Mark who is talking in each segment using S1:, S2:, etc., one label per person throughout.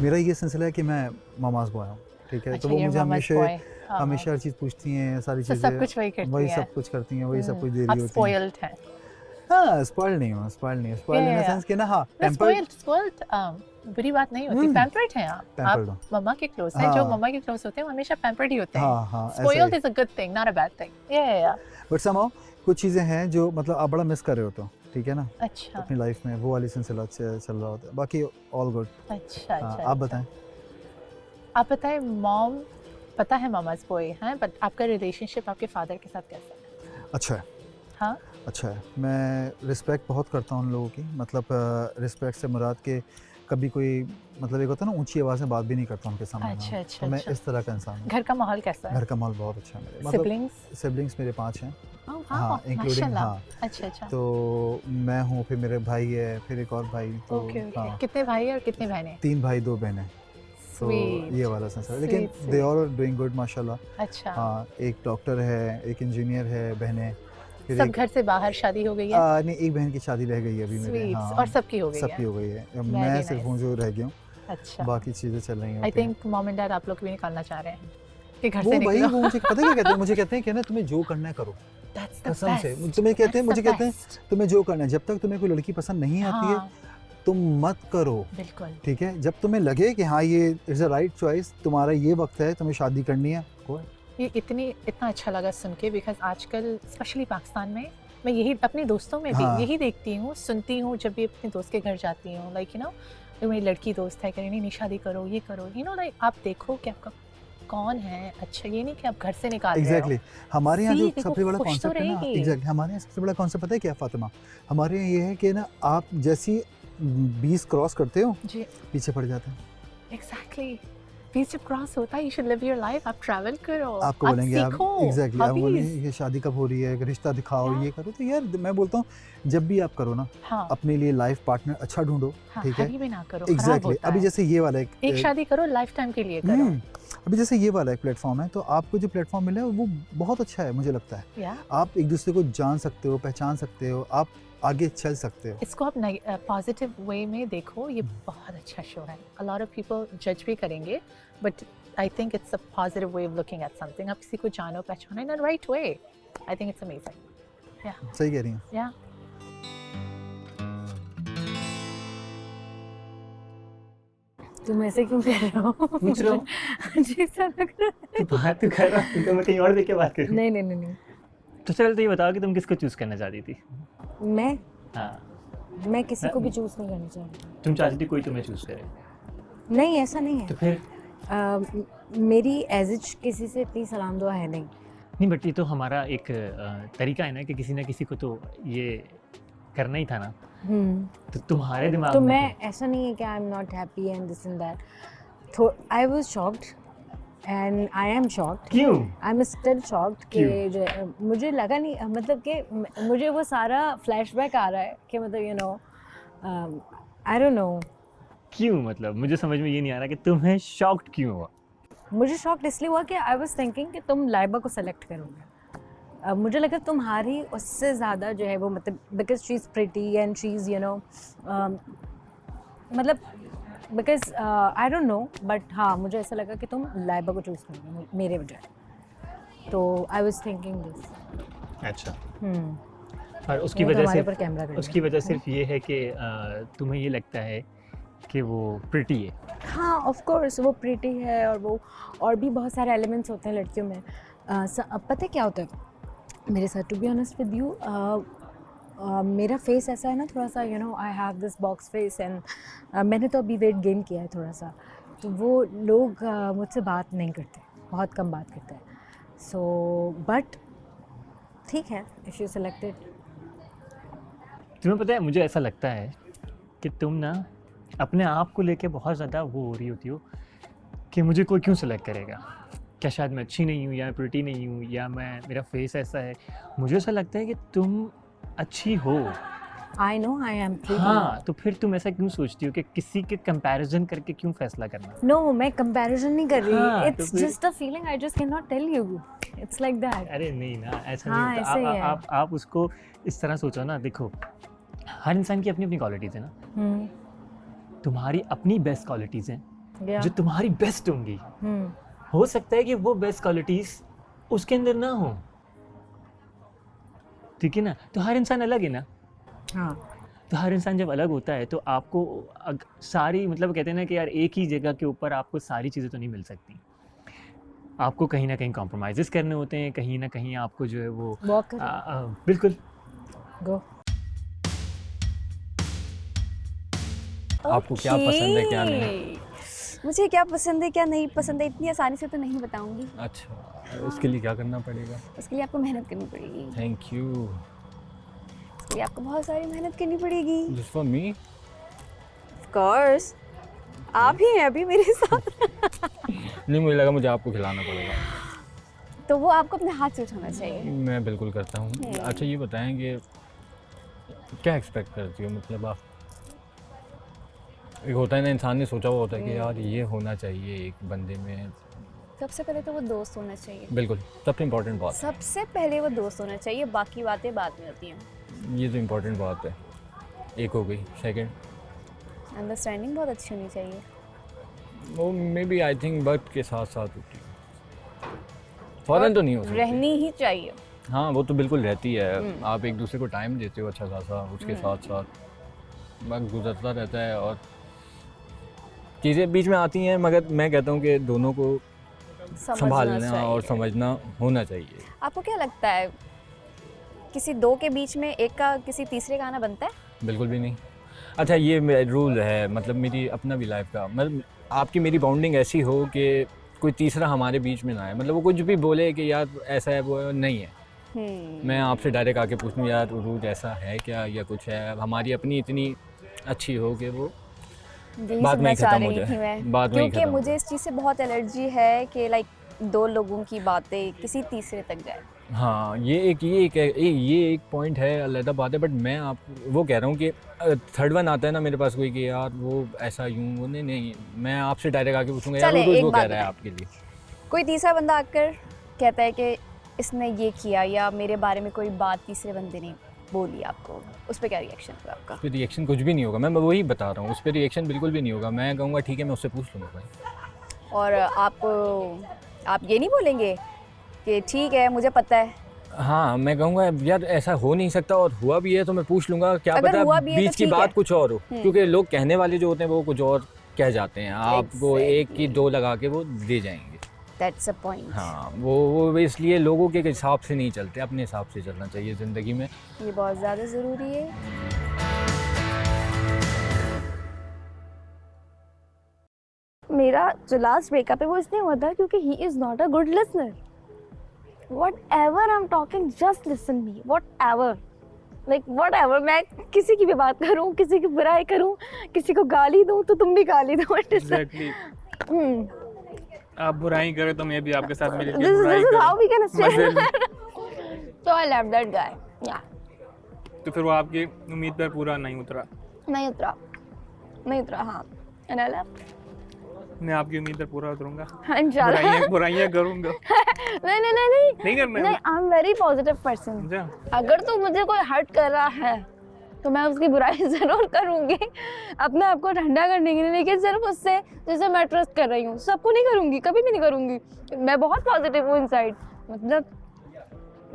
S1: मेरा ये सिलसिला है कि मैं मामाज बॉय हूँ, ठीक है। तो वो मुझे हमेशा हर चीज़ पूछती हैं, सारी
S2: सब
S1: चीज़ें
S2: कुछ वही करती
S1: वही
S2: हैं।
S1: सब कुछ करती हैं, वही सब कुछ दे रही
S2: आप
S1: होती हैं।
S2: स्पॉइल्ड हैं।
S1: हाँ, स्पॉइल्ड नहीं हूँ, स्पॉइल्ड इन द सेंस कि ना, हाँ, पैम्पर्ड।
S2: स्पॉइल्ड बुरी बात नहीं होती, पैम्पर्ड हैं आप।
S1: पैम्पर्ड
S2: आप
S1: हूँ।
S2: मम्मा के क्लोज हैं, जो मम्मा के क्लोज होते हैं वो हमेशा पैम्पर्ड ही होते हैं।
S1: हाँ हाँ, ऐसा
S2: spoiled
S1: he.
S2: Is a good thing, not a bad thing. या
S1: बट समहाउ कुछ चीज़ें हैं जो मतलब आप बड़ा मिस कर रहे होते हो, ठीक है ना,
S2: अच्छा
S1: अपनी लाइफ में वो वाली सिलसिला चल रहा होता है, बाकी ऑल गुड।
S2: अच्छा
S1: हाँ,
S2: अच्छा
S1: आप
S2: अच्छा।
S1: बताएं।
S2: आप बताएं, मॉम पता है मामाज बॉय हैं, बट आपका रिलेशनशिप आपके फादर के साथ कैसा है?
S1: अच्छा है,
S2: हाँ
S1: अच्छा है। मैं रिस्पेक्ट बहुत करता हूँ उन लोगों की, मतलब रिस्पेक्ट से मुराद के कभी कोई, मतलब एक होता है ना, ऊंची आवाज़ में बात भी नहीं करता उनके सामने मैं।
S2: अच्छा अच्छा
S1: तो मैं
S2: अच्छा।
S1: इस तरह का इंसान हूँ।
S2: घर का माहौल कैसा है?
S1: घर का माहौल बहुत अच्छा है मेरे, मतलब
S2: सिबलिंग्स?
S1: सिबलिंग्स मेरे 5 हैं।
S2: ओह वाओ,
S1: हाँ, इंक्लूडिंग,
S2: माशाल्लाह।
S1: हाँ।
S2: अच्छा अच्छा।
S1: तो मैं हूँ, फिर मेरे भाई है, फिर एक और भाई, तो
S2: ओके ओके,
S1: हाँ,
S2: कितने भाई हैं और कितनी बहनें?
S1: 3 भाई 2 बहनें। तो ये
S2: स्वीट
S1: वाला सिलसिला, लेकिन
S2: स्वीट
S1: दे
S2: sweet.
S1: All are doing good माशाल्लाह।
S2: अच्छा,
S1: हाँ, एक डॉक्टर है, एक इंजीनियर है, बहनें, फिर
S2: सब
S1: एक
S2: घर से बाहर शादी हो गई है?
S1: नहीं, एक बहन की शादी रह गई है अभी मेरे,
S2: स्वीट्स, और
S1: हाँ।
S2: सबकी हो गई है?
S1: सबकी हो गई है, मैं
S2: वेरी
S1: सिर्फ हूँ
S2: नाइस।
S1: जो रह गया हूँ,
S2: अच्छा,
S1: बाकी चीज़ें चल रही
S2: आई
S1: होती हैं।
S2: थिंक मॉम एंड डैड आप लोग को भी निकालना चाह रहे हैं कि घर से
S1: वो भाई,
S2: निकलो।
S1: वो मुझे पता है क्या कहते हैं, मुझे कहते हैं कि ना, तुम्हें जो करना है करो,
S2: दैट्स द
S1: कसम से
S2: बेस्ट,
S1: तुम्हें कहते हैं,
S2: दैट्स द
S1: मुझे कहते हैं
S2: बेस्ट।
S1: तुम्हें जो करना है, जब तक तुम्हें कोई लड़की पसंद नहीं आती है
S2: हाँ
S1: तुम मत करो,
S2: बिल्कुल।
S1: ठीक है। जब तुम्हें लगे कि हाँ ये इज़ अ राइट चॉइस, तुम्हारा ये वक्त है, तुम्हें शादी करनी है, go ahead।
S2: ये इतना अच्छा लगा सुन के, बिकॉज आजकल स्पेशली पाकिस्तान में मैं यही अपने दोस्तों में भी
S1: हाँ।
S2: यही देखती हूँ, सुनती हूँ जब भी अपने दोस्त के घर जाती हूँ, लाइक यू नो, मेरी लड़की दोस्त है, कह रही नहीं शादी करो, ये करो, यू नो, लाइक आप देखो कि आपका कौन है, अच्छा ये नहीं कि आप घर से निकाल रहे हो।
S1: एग्जैक्टली हमारे यहाँ जो
S2: सी,
S1: सबसे बड़ा
S2: खुश तो
S1: कॉन्सेप्ट है ना,
S2: रहेगी।
S1: एग्जैक्टली हमारे यहाँ सबसे बड़ा कॉन्सेप्ट पता है क्या फातिमा, हमारे यहाँ ये है कि ना, आप जैसी 20 क्रॉस करते हो
S2: जी
S1: पीछे पड़ जाते हैं।
S2: एग्जैक्टली, बीच जब क्रॉस होता है, you should live your life, आप ट्रैवल करो,
S1: आपको
S2: आप
S1: बोलेंगे, आप
S2: सीखो
S1: एग्जैक्टली आप बोलेंगे
S2: हॉबीज।
S1: ये शादी कब हो रही है, रिश्ता दिखाओ,
S2: हाँ।
S1: ये करो, तो यार मैं बोलता हूँ जब भी आप करो ना,
S2: हाँ
S1: अपने लिए लाइफ पार्टनर अच्छा ढूंढो,
S2: हाँ,
S1: ठीक है।
S2: हरी में ना करो, खराब
S1: एग्जैक्टली
S2: होता
S1: अभी
S2: है।
S1: जैसे ये वाला
S2: एक शादी करो, लाइफ टाइम के लिए करो।
S1: अभी जैसे ये वाला एक प्लेटफॉर्म है, तो आपको जो प्लेटफॉर्म मिला है वो बहुत अच्छा है, मुझे लगता है।
S2: या
S1: आप एक दूसरे को जान सकते हो, पहचान सकते हो, आप आगे चल सकते हो।
S2: इसको आप पॉजिटिव वे में देखो, ये बहुत अच्छा शो है। अ लॉट ऑफ पीपल जज भी करेंगे, but I think it's a positive way of looking at something. आप किसी को जानो पहचानो in a right way, I think it's amazing. या
S1: सही कह रही हैं।
S2: या तुम ऐसे क्यों कह रहे हो?
S3: पूछ रहा हूँ।
S2: अजीब सा लग रहा है।
S3: तू बात तो कर रहा हूँ, तो मैं कहीं और देख के बात करूँ।
S2: नहीं नहीं नहीं नहीं,
S3: तो चल, तो ये बताओ कि तुम किसको चूज करना चाहती थी?
S4: मैं
S3: हाँ,
S4: किसी को भी चूज नहीं करना चाहती।
S3: तुम चाहती थी कोई तुम्हें चूज करे,
S4: नहीं, ऐसा नहीं
S3: तो
S4: है।
S3: फिर
S4: मेरी एज किसी से इतनी सलाम दुआ है नहीं।
S3: नहीं, बट ये तो हमारा एक तरीका है ना कि किसी ना किसी को तो ये करना ही था ना। तो तुम्हारे दिमाग
S4: तो
S3: में
S4: मैं, ऐसा नहीं है कि I am not happy and this and that. तो I was shocked and I am shocked.
S3: क्यों?
S4: आई एम स्टिल शॉक्ड कि मुझे लगा नहीं, मतलब कि मुझे वो सारा फ्लैशबैक आ रहा है कि मतलब you know, I don't no.
S3: क्यों, मतलब मुझे समझ में ये नहीं आ रहा कि तुम्हें शॉक्ड क्यों हुआ।
S4: मुझे शॉक्ड इसलिए हुआ कि आई वाज थिंकिंग कि तुम लाइबा को सेलेक्ट करोगे। मुझे लगा तुम्हारी उससे ज़्यादा जो है वो, मतलब because she is pretty and she is you know, मतलब because I don't know, but हाँ मुझे ऐसा लगा कि तुम लाइबा को चूज़ करोगे मेरे बजाय। तो आई वाज थिंकिंग दिस।
S3: अच्छा, और उसकी
S4: वो तो
S3: वजह
S4: हमारे
S3: से,
S4: ऊपर कैमरा कर
S3: उसकी वजह सिर्फ ये है कि तुम्हें ये लगता है कि वो प्रिटी है।
S4: हाँ ऑफ कोर्स वो प्रिटी है, और वो और भी बहुत सारे एलिमेंट्स होते हैं लड़कियों में। अब पता है क्या होता है मेरे साथ, to be honest with you, मेरा फेस ऐसा है ना थोड़ा सा, you know, I have this box face and मैंने तो अभी वेट गेन किया है थोड़ा सा, तो वो लोग मुझसे बात नहीं करते, बहुत कम बात करते हैं। सो बट ठीक है, इफ़ यू सेलेक्टेड।
S3: तुम्हें पता है, मुझे ऐसा लगता है कि तुम ना अपने आप को लेके बहुत ज़्यादा वो हो रही होती हो कि मुझे कोई क्यों सेलेक्ट करेगा, क्या शायद मैं अच्छी नहीं हूँ, या प्रिटी नहीं हूँ, या मेरा फेस ऐसा है। मुझे ऐसा लगता है कि तुम अच्छी हो।
S4: I know I am pretty.
S3: हाँ, तो फिर तुम ऐसा क्यों सोचती हो कि किसी के कंपैरिजन करके क्यों फैसला करना?
S4: नो, मैं कंपैरिजन नहीं कर रही,
S3: हाँ, तो
S4: इट्स
S3: फिर-
S4: just a feeling, I just can not tell you, it's like that.
S3: अरे नहीं ना, ऐसा
S4: हाँ,
S3: नहीं
S4: ऐसे ही
S3: होता।
S4: है।
S3: आप उसको इस तरह सोचो ना, देखो हर इंसान की अपनी अपनी क्वालिटीज़ है ना। तुम्हारी अपनी बेस्ट क्वालिटीज़ हैं, जो तुम्हारी बेस्ट होंगी, हो सकता है कि वो बेस्ट क्वालिटीज उसके अंदर ना हो, ठीक है ना? तो हर इंसान अलग है ना।
S4: हाँ
S3: तो हर इंसान जब अलग होता है तो आपको सारी, मतलब कहते हैं ना कि यार एक ही जगह के ऊपर आपको सारी चीज़ें तो नहीं मिल सकती, आपको कहीं ना कहीं कॉम्प्रोमाइज़ करने होते हैं, कहीं ना कहीं आपको जो है वो
S4: वॉक
S3: बिल्कुल।
S4: गो।
S5: आपको क्या पसंद है क्या नहीं?
S6: मुझे क्या पसंद है क्या नहीं पसंद है इतनी आसानी से तो नहीं बताऊंगी।
S5: अच्छा, उसके लिए क्या करना पड़ेगा?
S6: उसके लिए आपको मेहनत करनी पड़ेगी।
S5: Thank you.
S6: उसके लिए आपको बहुत सारी मेहनत करनी पड़ेगी।
S5: Just for me?
S6: Of course, आप ही हैं अभी मेरे साथ।
S5: नहीं, मुझे लगा मुझे आपको खिलाना पड़ेगा।
S6: तो वो आपको अपने हाथ से उठाना चाहिए।
S5: मैं बिल्कुल करता हूँ। अच्छा ये बताएं कि क्या एक्सपेक्ट करती हो, मतलब आप, एक होता है ना, इंसान ने सोचा हुआ होता है कि यार ये होना चाहिए एक बंदे में।
S6: सबसे पहले तो वो दोस्त होना चाहिए।
S5: बिल्कुल, सबसे इम्पोर्टेंट बात।
S6: सबसे पहले वो दोस्त होना चाहिए, बाकी बातें बाद में होती हैं।
S5: ये तो इम्पोर्टेंट बात है, एक हो गई। सेकंड,
S6: अंडरस्टैंडिंग बहुत अच्छी होनी चाहिए।
S5: वो मे बी आई थिंक वक्त के साथ साथ होती है, फ़ौरन तो नहीं हो सकती।
S6: रहनी ही चाहिए।
S5: हाँ वो तो बिल्कुल रहती है, आप एक दूसरे को टाइम देते हो अच्छा खासा, उसके साथ साथ वक्त गुजरता रहता है और चीज़ें बीच में आती हैं, मगर मैं कहता हूँ कि दोनों को संभालना और समझना होना चाहिए।
S6: आपको क्या लगता है, किसी दो के बीच में एक का किसी तीसरे का आना बनता है?
S5: बिल्कुल भी नहीं। अच्छा ये रूल है, मतलब मेरी अपना भी लाइफ का, मतलब आपकी मेरी बाउंडिंग ऐसी हो कि कोई तीसरा हमारे बीच में ना आए, मतलब वो कुछ भी बोले कि यार ऐसा है वो नहीं है, मैं आपसे डायरेक्ट आके पूछूं यार रूल ऐसा है क्या या कुछ है, हमारी अपनी इतनी अच्छी हो कि वो बाद में ही खत्म हो जाए, बाद में ही
S6: क्योंकि
S5: खत्म।
S6: मुझे इस चीज़ से बहुत एलर्जी है कि लाइक दो लोगों की बातें किसी तीसरे तक जाए।
S5: हाँ ये एक पॉइंट है, अलग बात है, बट मैं आप वो कह रहा हूँ कि थर्ड वन आता है ना मेरे पास कोई कि यार वो ऐसा यूँ वो नहीं, मैं आपसे डायरेक्ट आके पूछूंगा यार
S6: चले,
S5: वो
S6: एक
S5: वो
S6: बात
S5: कह रहा है
S6: बताएं।
S5: आपके लिए।
S6: कोई तीसरा बंदा आकर कहता है कि इसने ये किया या मेरे बारे में कोई बात तीसरे बंदे ने बोली आपको, उस पर क्या रिएक्शन होगा आपका?
S5: उस पर रिएक्शन कुछ भी नहीं होगा, मैं वही बता रहा हूँ, उस पर रिएक्शन बिल्कुल भी नहीं होगा। मैं कहूँगा ठीक है मैं उससे पूछ लूँगा भाई।
S6: और आप ये नहीं बोलेंगे कि ठीक है मुझे पता है?
S5: हाँ मैं कहूँगा यार ऐसा हो नहीं सकता, और हुआ भी है तो मैं पूछ लूँगा, क्या
S6: अगर
S5: पता
S6: हुआ भी है तो
S5: बीच की
S6: ठीक
S5: बात
S6: है।
S5: कुछ और हो, क्योंकि लोग कहने वाले जो होते हैं वो कुछ और कह जाते हैं, आपको एक की दो लगा के वो दे जाएंगे।
S6: That's a point.
S5: हाँ वो इसलिए लोगों के हिसाब से नहीं चलते, अपने हिसाब से चलना चाहिए ज़िंदगी में।
S6: ये बहुत ज़्यादा ज़रूरी है। मेरा जो लास्ट ब्रेकअप है वो इसलिए हुआ था क्योंकि he is not a good listener. Whatever I'm talking, just listen me. Whatever, like whatever, मैं किसी की भी बात करूँ, किसी की बुराई करूँ, किसी को गाली दूँ तो तुम भी गाली दो।
S3: एग्जैक्टली, आप बुराई करें तो मैं भी आपके साथ मिलकर
S6: This
S3: बुराई
S6: is how we can
S3: करूं।
S6: stay. So I left that guy. Yeah.
S3: तो फिर वो आपकी उम्मीद पर पूरा नहीं उतरा?
S6: नहीं उतरा हाँ। And I left.
S3: मैं आपकी उम्मीद पर पूरा उतरूंगा,
S6: इंशाल्लाह।
S3: बुराइयां करूंगा।
S6: नहीं
S3: करना है?
S6: नहीं, I am very positive person.
S3: जा।
S6: अगर तो मुझे कोई हर्ट कर रहा है तो मैं उसकी बुराई ज़रूर करूँगी अपने आप को ठंडा करने के लिए, लेकिन सिर्फ उससे जिसे मैं ट्रस्ट कर रही हूँ। सबको नहीं करूँगी, कभी भी नहीं करूँगी। मैं बहुत पॉजिटिव हूँ इनसाइड, मतलब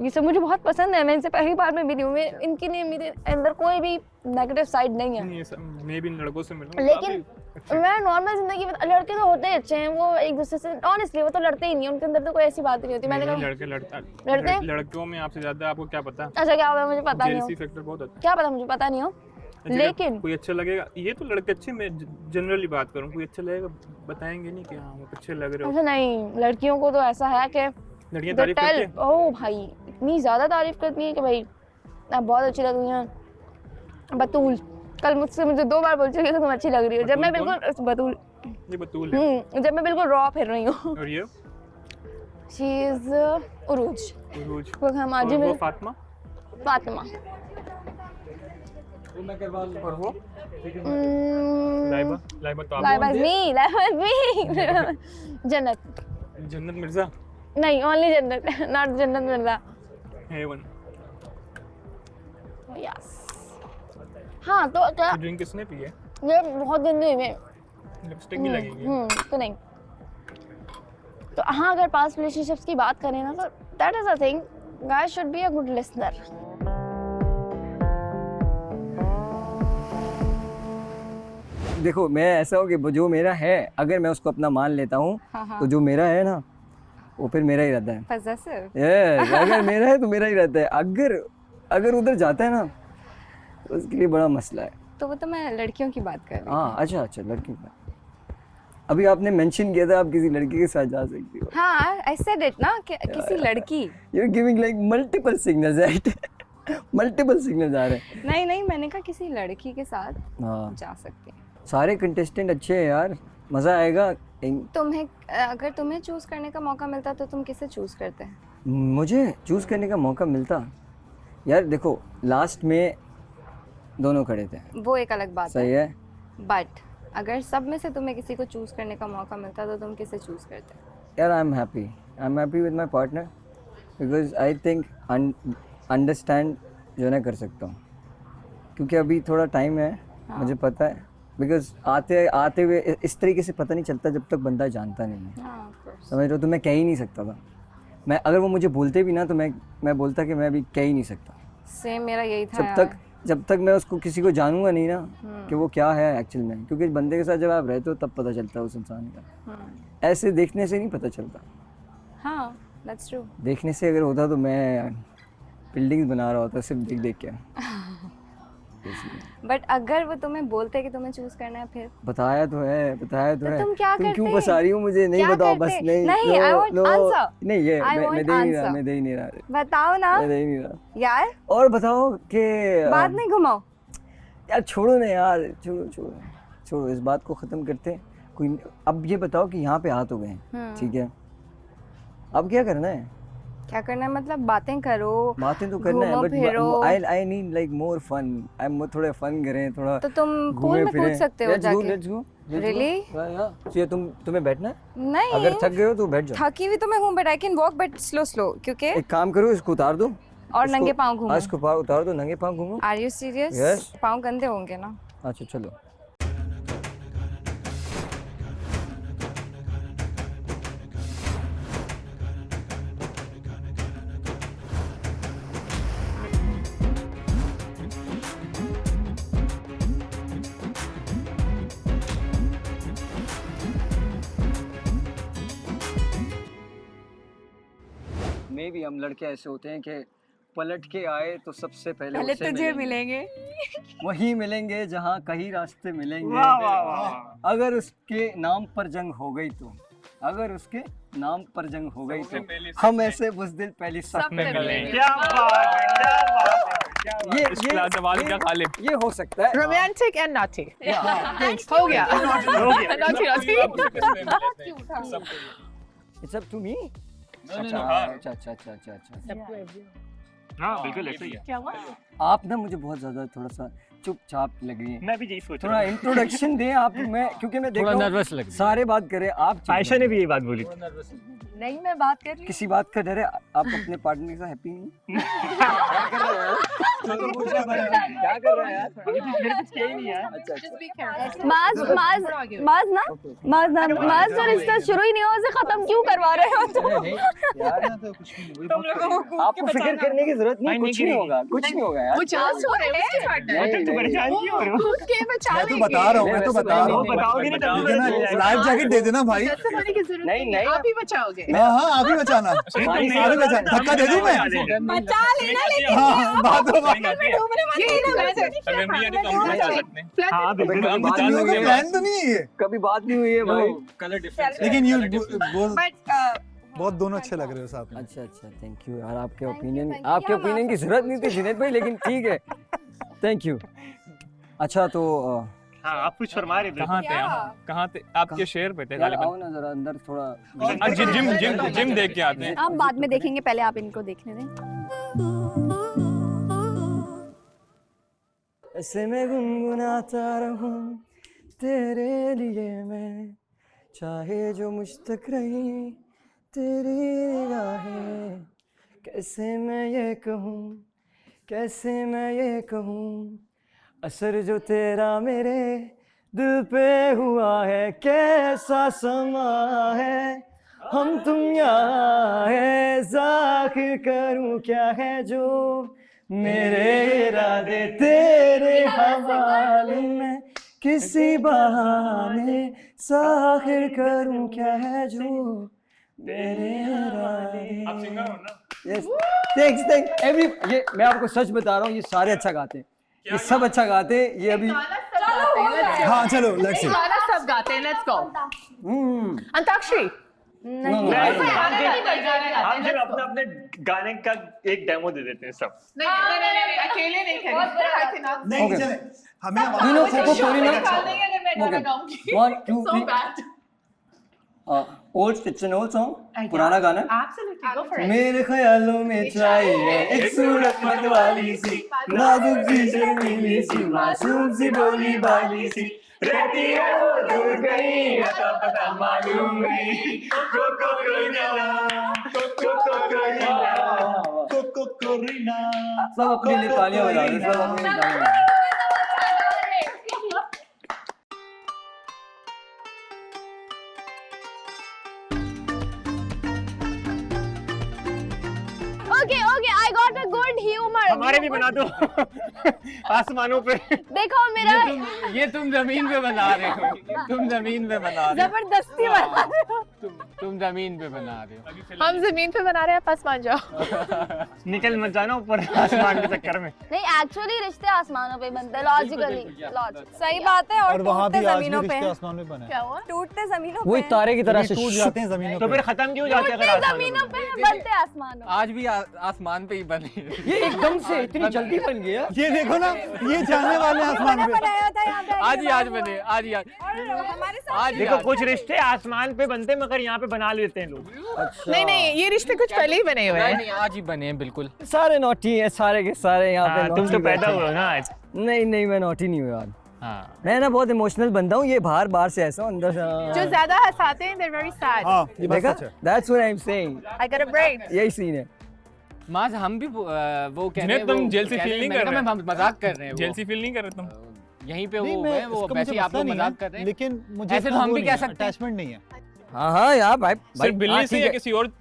S6: ये सब मुझे बहुत पसंद है। मैं इनसे पहली बार में मिली हूँ, मैं इनके लिए मेरे अंदर कोई भी नेगेटिव साइड नहीं है।
S3: ये सब मैं भी इन लड़कों से मिलूंगा,
S6: लेकिन मैं नॉर्मल जिंदगी में, लड़के तो होते ही अच्छे हैं, वो एक दूसरे से ऑनेस्टली वो तो लड़ते ही नहीं है, उनके अंदर तो कोई ऐसी बात नहीं होती। मैंने कहा लड़ते हैं?
S3: लड़कियों में आपसे ज्यादा आपको क्या पता?
S6: अच्छा क्या हुआ मुझे पता नहीं हो,
S3: जेलसी फैक्टर बहुत होता
S6: क्या पता मुझे पता नहीं हो।
S3: है।
S6: लेकिन
S3: कोई अच्छा लगेगा, ये तो लड़के अच्छे, मैं जनरली बात करूं, कोई अच्छा लगेगा बताएंगे नहीं कि हाँ वो अच्छे लग रहे हो।
S6: अच्छा नहीं, लड़कियों को तो ऐसा है कि
S3: लड़कियां तारीफ करती हैं?
S6: ओ भाई इतनी ज़्यादा तारीफ करती हैं कि भाई आप बहुत अच्छी लग रही हैं। बतूल कल मुझे 2 बार बोल चुकी है कि तुम अच्छी लग रही हो, जब मैं बिल्कुल बतूल,
S3: ये बतूल है।
S6: जब मैं बिल्कुल रॉ फिर रही हूँ।
S3: और ये
S6: शी इज उरूज,
S3: उरूज,
S6: वो हम आज
S3: और
S6: ही
S3: वो फातिमा,
S6: फातिमा,
S3: और वो लाइबा, लाइबा तो आप
S6: लाइबा इज मी, जन्नत,
S3: जन्नत मिर्जा,
S6: नहीं ओनली जन्नत, नॉट जन्नत मिर्जा,
S3: हेवन।
S6: यस। हाँ तो क्या
S3: ड्रिंक किसने पी है?
S6: ये बहुत दिन नहीं हुए,
S3: लिपस्टिक भी लगेगी।
S6: तो नहीं। तो हाँ, अगर पास्ट रिलेशनशिप्स की बात करें ना, तो that is a thing, guys should be a good listener.
S7: देखो मैं ऐसा हो कि जो मेरा है अगर मैं उसको अपना मान लेता हूँ तो जो मेरा है ना वो फिर मेरा ही रहता है।
S6: पजेसिव।
S7: यस, अगर मेरा है तो मेरा ही रहता है। अगर उधर जाता है ना तो उसके लिए बड़ा मसला है।
S6: तो वो तो मैं लड़कियों की बात कर रही हूँ।
S7: हाँ अच्छा लड़की का अभी आपने मेंशन किया था आप किसी लड़की के साथ जा सकती हो।
S6: हाँ, आई सेड इट ना कि किसी लड़की।
S7: You are giving like multiple signals right. Multiple signals आ रहे हैं।
S6: नहीं, मैंने कहा किसी लड़की के साथ
S7: हाँ
S6: जा सकती है।
S7: सारे कंटेस्टेंट अच्छे हैं यार, मज़ा आएगा।
S6: अगर तुम्हें चूज करने का मौका मिलता तो तुम किसे चूज करते हैं?
S7: मुझे चूज़ करने का मौका मिलता यार, देखो लास्ट में दोनों खड़े थे,
S6: वो एक अलग बात
S7: सही है।
S6: बट अगर सब में से तुम्हें किसी को चूज करने का मौका मिलता तो तुम किसे चूज करते?
S7: यार I am happy with my partner because I think understand जो मैं कर सकता हूँ, क्योंकि अभी थोड़ा टाइम है।
S6: हाँ।
S7: मुझे पता है बिकॉज आते हुए इस तरीके से पता नहीं चलता जब तक बंदा जानता नहीं है।
S6: हाँ, of course।
S7: समझ रहे हो? तो मैं कह ही नहीं सकता था। मैं अगर वो मुझे बोलते भी ना तो मैं बोलता कि मैं अभी कह ही नहीं सकता
S6: सेम मेरा यही था
S7: जब तक मैं उसको किसी को जानूंगा नहीं ना कि वो क्या है एक्चुअल में, क्योंकि बंदे के साथ जब आप रहते हो तब पता चलता है उस इंसान का। ऐसे देखने से नहीं पता चलता।
S6: हाँ, दैट्स ट्रू।
S7: देखने से अगर होता तो मैं बिल्डिंग्स बना रहा होता सिर्फ देख के।
S6: बट अगर वो तुम्हें बोलते कि तुम्हें चूज करना है फिर?
S7: बताया तो है
S6: तो तुम क्या
S7: तुम
S6: करते?
S7: क्यों फंसा रही हो मुझे? नहीं
S6: क्या
S7: बताओ
S6: करते?
S7: बस। नहीं
S6: I want answer।
S7: नहीं ये
S6: I
S7: मैं
S6: want
S7: दे ही नहीं रहा,
S6: answer।
S7: मैं दे ही नहीं रहा,
S6: बताओ ना
S7: मैं दे ही नहीं रहा।
S6: यार,
S7: और बताओ कि
S6: बात नहीं घुमाओ।
S7: यार छोड़ो ना यार, छोड़ो इस बात को ख़त्म करते हैं। कोई अब ये बताओ कि यहाँ पे आ तो गए हैं, ठीक है, अब क्या करना है?
S6: क्या करना है मतलब? बातें करो,
S7: बातें तो करना है
S6: घूमो
S7: बट
S6: फिरो।
S7: I need like more fun. थोड़ा फन करें, थोड़ा
S6: तो तुम पूल में कूद सकते हो जाके।
S7: Let's go.
S6: Really?
S7: या तुम्हें बैठना है?
S6: नहीं,
S7: अगर थक गए हो तो बैठ जाओ।
S6: थकी हुई तो मैं हूँ, but I can walk, but slow क्योंकि
S7: एक काम करो, इसको उतार दो
S6: और नंगे पाँव घूमो।
S7: इसको पाँव उतार दो, नंगे पाँव घूमो।
S6: Are you serious?
S7: Yes।
S6: पाँव गंदे होंगे ना?
S7: अच्छा चलो। मे भी हम लड़के ऐसे होते हैं कि पलट के आए तो सबसे पहले उससे
S6: तुझे मिलेंगे।
S7: वही मिलेंगे जहाँ कहीं रास्ते मिलेंगे। अगर उसके नाम पर जंग हो गई तो हम ऐसे बुज़दिल पहली सफ में मिलेंगे।
S3: क्या बात है, क्या बात है।
S7: ये हो सकता है।
S2: Romantic and naughty.
S7: Thanks।
S2: हो गया। Naughty।
S7: It's up to me। अच्छा।
S3: हाँ बिल्कुल ऐसा ही है।
S2: क्या हुआ?
S7: आप ना मुझे बहुत ज़्यादा थोड़ा सा चुपचाप लग रही है।
S3: मैं भी यही सोच
S7: थोड़ा
S3: रहा हूँ।
S7: इंट्रोडक्शन दें आप। क्योंकि मैं देख
S5: थोड़ा
S7: रहा हूँ
S5: नर्वस लग रही है।
S7: सारे बात करें आप चुप
S3: आयशा ने भी यही बात बोली।
S6: नहीं, मैं बात कर रही हूँ।
S7: किसी बात का डर है? आप अपने पार्टनर के साथ हैप्पी नहीं? क्या कर रहे हैं यार?
S3: मेरे कुछ किया ही नहीं यार।
S7: अच्छा।
S6: माज जो रिश्ता शुरू ही नहीं हुआ उसे खत्म क्यों करवा रहे हो?
S7: यार तो कुछ नहीं, आपको फिक्र करने की जरूरत नहीं, कुछ नहीं होगा यार।
S2: वो चांस हो रहे हैं उसके partner।
S3: तुम परेशान क्यों हो रहे हो?
S2: खुद के बचा
S1: मैं तो
S2: लेंगे।
S1: बता रहा हूँ, मैं तो बता रहा
S3: वो
S1: हूँ।
S3: बताओगे नहीं तब
S1: ठीक है ना, लाइफ जैकेट दे देना भाई।
S2: जैसे होने की जरूरत
S7: नहीं,
S2: नहीं है,
S7: नहीं।
S2: आप ही बचाओगे।
S1: हाँ आप ही बचाना, आप ही बचाना। धक्का दे दूं मैं?
S6: बचा लेना, लेकिन
S1: हाँ बात हो बात।
S2: यही ना वैसे।
S3: हाँ बिल्कुल।
S1: हम लोगों का प्लान तो नहीं है ये,
S7: कभी बात नहीं हुई है भाई।
S5: कलर डिफरेंस
S1: लेकिन यू बहुत दोनों अच्छे लग रहे हो साथ में।
S7: अच्छा थैंक यू यार। आपके ओपिनियन की जरूरत नहीं थी जुनैद भाई, लेकिन ठीक है, थैंक यू। अच्छा तो
S3: हाँ आप कुछ फरमा रहे थे।
S5: कहाँ थे? आपके शेयर पे थे
S7: यार
S5: गालिबन।
S7: आओ ना जरा अंदर थोड़ा।
S5: जिम देख के आते हैं।
S6: आप बाद में देखेंगे, पहले आप इनको देखने दें।
S7: ऐसे मैं गुनगुनाता रहूं तेरे लिए मैं, चाहे जो मुझ तक रही तेरी निगाहें। कैसे मैं ये कहूँ असर जो तेरा मेरे दिल पे हुआ है कैसा समा है, हम तुम यहाँ है, ज़ाहिर करूँ क्या है जो मेरे इरादे तेरे हवाले में, किसी बहाने ज़ाहिर करूँ क्या है जो मेरे इरादे।
S3: आप सिंगर हो ना?
S7: Yes. Thanks. ये मैं आपको सच बता रहा हूँ, ये सारे अच्छा गाते हैं, ये सब अच्छा गाते हैं। ये अभी
S1: हाँ चलो लेट्स सी।
S2: गाना सब गाते हैं, लेट्स गो। अंताक्षरी
S3: हम सिर्फ अपने अपने गाने का एक डेमो दे देते हैं सब।
S2: नहीं अकेले नहीं करेंगे।
S1: नहीं
S7: Okay.
S1: चले हमें
S7: You know Coco Corina?
S2: निकाल देंगे अगर मैं गाना
S7: Okay.
S2: गाऊंगी।
S7: 1, 2,
S2: So
S7: 3.
S2: bad.
S7: It's an old song. पुराना गाना है।
S2: Absolutely, go for it.
S7: मेरे ख्यालों में चाहिए एक सूरत मतवाली सी, नाजुक सी शर्मीली सी, मासूम सी भोली भाली सी, रहती है वो दूर कहीं, अता पता मालूम नहीं। कोको कोरिना, सब अपने लिए तालियां बजा रहे हैं, सब अपने लिए तालियां बजा रहे हैं।
S6: Okay, I got a good humor.
S3: हमारे भी बना दो आसमानों पे।
S6: देखो मेरा
S5: ये तुम जमीन पे बना रहे हो, तुम जमीन पे बना रहे हो,
S6: जबरदस्ती बना रहे हो।
S5: तुम जमीन पे बना रहे हो।
S2: हम जमीन पे बना रहे हैं, पास मान जाओ।
S3: निकल मत जाना ऊपर आसमान के चक्कर में।
S6: नहीं, एक्चुअली रिश्ते आसमानों पे बनते हैं, लॉजिकली। सही बात है।
S1: और वहाँ भी आज भी रिश्ते आसमान में बने।
S2: क्या हुआ?
S6: टूटते जमीनों पे।
S7: वही तारे की तरह से
S1: टूट जाते हैं जमीनों
S3: तो
S1: पे।
S3: फिर खत्म क्यों जाते हैं अगर
S6: टूटते
S3: आसमान
S6: जमीनों
S3: में?
S6: पे बनते आसमानों।
S5: आज भी आसमान पे ही बने।
S7: ये एकदम से इतनी जल्दी बन गया।
S1: ये देखो ना, ये जाने वाले हैं आसमान पे।
S6: बनाया था यहाँ पे।
S5: आज बने, आज
S6: हमारे साथ
S5: आज
S3: देखो कुछ रिश्ते आसमान पे बनते हैं मगर यहाँ पे बना लेते हैं लोग।
S7: अच्छा।
S2: नहीं ये रिश्ते कुछ पहले ही बने हुए हैं।
S5: नहीं, आज ही बने हैं बिल्कुल।
S7: सारे नॉटी हैं, सारे के सारे यहाँ पे।
S3: तुम तो
S7: naughty
S3: पैदा
S7: बैठे
S3: हुए हो ना आज।
S7: हैं। नहीं मैं नॉटी नहीं हुआ।
S3: हाँ
S7: मैं ना बहुत इमोशनल बंदा हूँ, ये बाहर से ऐसा अंदर से।
S2: जो ज्यादा हंसाते हैं, they're very sad.
S1: हाँ ये बात
S7: देखा?
S1: सच है।
S7: That's what I'm saying.
S2: I got a brain.
S7: यही सीन है।
S5: माज हम भी वो कह रहे
S8: जिन्हें
S5: हैं,
S8: तुम
S5: वो
S8: जेल से
S5: कह
S8: फील
S5: रहे
S8: नहीं
S5: हैं,
S8: कर
S5: मैंने कहा,
S8: रहे।
S5: मैं मजाक कर रहे हैं।
S8: जेल से फील नहीं कर रहे तुम।
S5: यहीं पे
S1: नहीं,
S5: वो
S1: मैं
S5: है, वो
S1: इसका
S5: वैसे
S1: मुझे
S5: ही आप
S1: मसला
S5: लोग
S1: नहीं
S5: मजाक
S1: है,
S5: कर रहे हैं।
S1: लेकिन मुझे
S5: ऐसे तो
S1: इतना
S5: हम
S1: वो
S5: भी
S1: नहीं
S5: कह
S1: है,
S5: सकते हैं।
S1: अटैचमेंट नहीं है।
S7: हाँ यार भाई
S8: सिर्फ बिल्ली से या किसी और?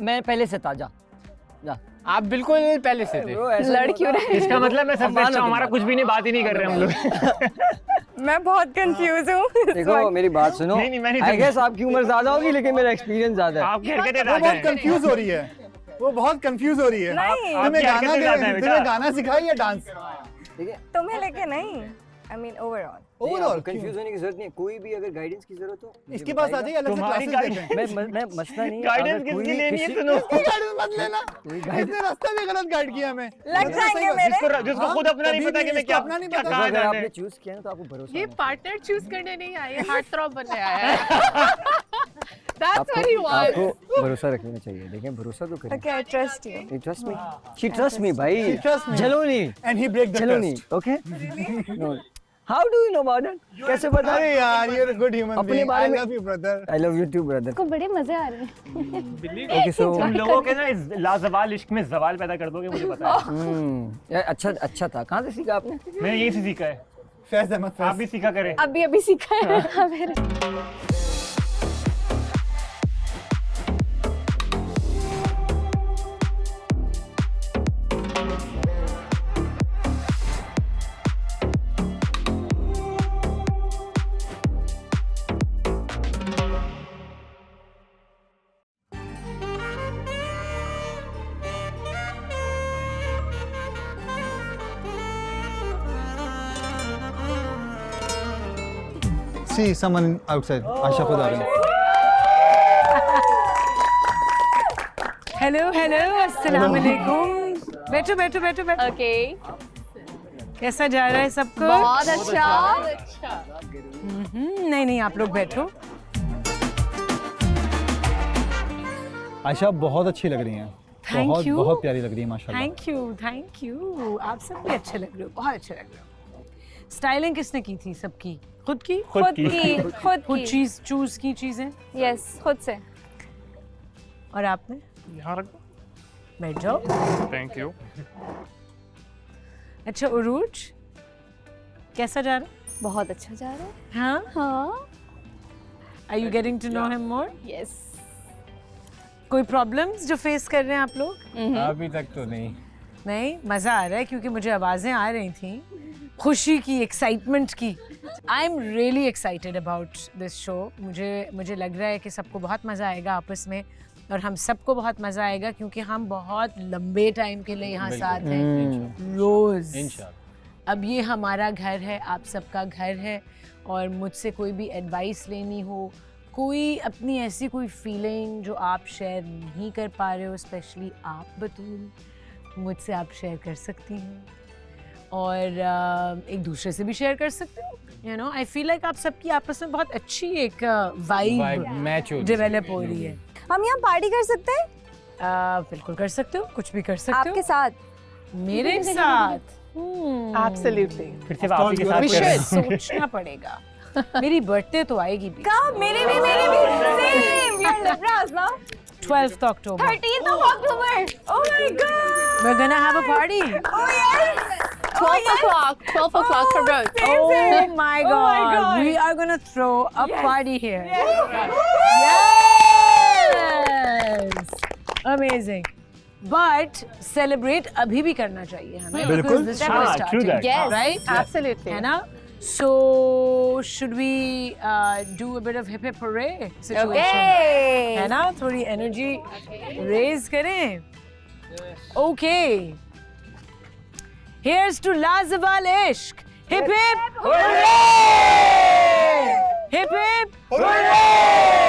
S7: मैं पहले से था। जा
S5: आप बिल्कुल पहले से थे।
S6: लड़ क्यों रहे?
S3: इसका मतलब मैं सबसे अच्छा, हमारा कुछ भी नहीं, बात ही नहीं कर रहे हम लोग।
S6: मैं बहुत कंफ्यूज हूँ।
S7: देखो मेरी बात सुनो।
S3: नहीं, मैं नहीं
S7: आई
S3: समझा।
S7: गेस आपकी उम्र ज्यादा होगी लेकिन मेरा एक्सपीरियंस ज्यादा है।
S3: आपकी हरकतें
S1: वो
S3: ज्यादा
S1: बहुत
S3: हैं।
S1: कंफ्यूज हो रही है, वो बहुत कंफ्यूज हो रही है।
S6: नहीं।
S1: तुम्हें
S3: आपकी हरकतें ज्यादा है बेटा।
S1: गाना सिखाई या डांस?
S6: तुम्हें लेके नहीं, I mean overall.
S1: Overall
S7: confuse होने की जरूरत नहीं है। कोई भी अगर गाइडेंस की जरूरत हो
S1: इसके पास आ जाइए, अलग से
S3: तुम्हारी
S1: क्लासेस देते हैं।
S7: मैं मसला नहीं है।
S3: गाइडेंस
S7: अगर कोई
S3: किसकी लेनी है
S7: किसी-
S3: सुनो।
S1: इसकी गाइडेंस मत लेना, इसने रास्ता भी गलत गाइड किया हमें।
S6: लग जाएंगे मेरे।
S3: जिसको खुद अपना नहीं
S1: कभी
S3: पता
S1: भी
S3: कि मैं
S1: इसको
S3: क्या
S1: अपना नहीं
S3: क्या
S1: पता।
S3: कहाँ
S7: अगर
S3: जाना
S7: आपने
S3: है।
S7: चूज किया ना तो आपको भरोसा
S2: ये
S7: होगा।
S2: पार्टनर चूज करने नहीं आए, हार्ट थ्रॉब बनने आया है। That's what he wants.
S7: आपको भरोसा रखना चाहिए। देखें भरोसा तो करें।
S6: Okay, I trust you.
S7: You trust me? She trusts me भाई।
S1: She trusts me.
S7: चलो नहीं,
S1: And he break the
S7: चलो
S1: trust.
S7: नहीं, okay? No. How do you know about that? कैसे पता?
S1: अरे यार, you're a good human
S7: अपने
S1: being.
S7: बारे
S1: I
S7: में-
S1: love you, brother.
S7: I love you too, brother.
S6: को बड़े मजे आ रहे हैं।
S7: Okay, so
S3: तुम लोगों के ना इस लाजवाल इश्क में जवाल पैदा कर दोगे, मुझे पता है।
S7: यार अच्छा था। कहाँ से सीखा आपने?
S3: मैंने यही से सीखा है,
S1: फैज अहमद
S3: आप
S1: फैज।
S3: भी सीखा करें।
S6: अभी सीखा है।
S1: See someone outside. आशा खुद आ रहे हैं।
S9: हेलो अस्सलाम वालेकुम। बैठो
S6: ओके,
S9: कैसा जा रहा है सबको?
S6: बहुत अच्छा।
S9: नहीं आप लोग बैठो।
S1: आशा बहुत अच्छी लग रही हैं।
S9: Thank you.
S1: बहुत प्यारी लग रही है माशाल्लाह।
S9: Thank you. आप सब भी अच्छे लग रहे हो, बहुत अच्छे लग रहे हो। स्टाइलिंग किसने की थी? सबकी खुद की?
S6: खुद
S9: खुद
S6: की।
S9: चीज चूज की चीजें।
S6: यस, खुद से।
S9: और आपने?
S8: यहाँ रख दो।
S9: बैठ जाओ।
S8: Thank you.
S9: अच्छा उरूज, कैसा जा रहा है?
S6: बहुत अच्छा जा रहा है।
S9: हाँ?
S6: हाँ।
S9: Are you getting to know him more?
S6: Yes.
S9: कोई problems जो face कर रहे हैं आप लोग?
S5: अभी तक तो नहीं।
S9: नहीं, मज़ा आ रहा है क्योंकि मुझे आवाज़ें आ रही थी खुशी की, एक्साइटमेंट की। I am really excited about this show. मुझे लग रहा है कि सबको बहुत मज़ा आएगा आपस में, और हम सबको बहुत मज़ा आएगा क्योंकि हम बहुत लंबे टाइम के लिए यहाँ साथ हैं, रोज़।
S5: इंशाल्लाह।
S9: अब ये हमारा घर है, आप सबका घर है, और मुझसे कोई भी एडवाइस लेनी हो, कोई अपनी ऐसी कोई फीलिंग जो आप शेयर नहीं कर पा रहे हो, स्पेशली आप बतूल, मुझसे आप शेयर कर सकती हैं, और एक दूसरे से भी शेयर कर सकते हो। You know, I feel like आप सबकी आपस में बहुत अच्छी एक वाइब
S5: मैच हो
S9: डेवलप हो रही है।
S6: हम यहाँ पार्टी कर सकते हैं?
S9: बिल्कुल कर सकते हो, कुछ भी कर सकते हो।
S6: आपके साथ?
S9: मेरे साथ?
S2: Absolutely.
S3: फिर से आप ही के साथ
S2: We
S3: कर रहे
S2: should.
S3: हैं।
S9: सोचना पड़ेगा। मेरी बर्थडे तो आएगी भी।
S6: कब? मेरे भी same. You're Libras now.
S9: 12th October.
S6: 13th of October. Oh my God.
S9: We're gonna have a party.
S6: Oh yes.
S2: 12 o'clock. 12 o'clock for Rose.
S9: Oh my
S6: Oh my
S9: God.
S6: God.
S9: We are gonna throw a party here. Yes. Amazing. But celebrate अभी भी करना चाहिए हमें.
S1: बिल्कुल.
S9: Because this show
S3: हाँ,
S9: is
S3: true
S9: starting.
S3: that.
S2: Yes.
S9: Right?
S2: Absolutely.
S9: है ना? So should we do a bit of hip hip hooray situation?
S6: Okay.
S9: है ना? थोड़ी energy raise करें. Okay. Here's to Lazawal Ishq. Hip hip hooray! Hip hip hooray!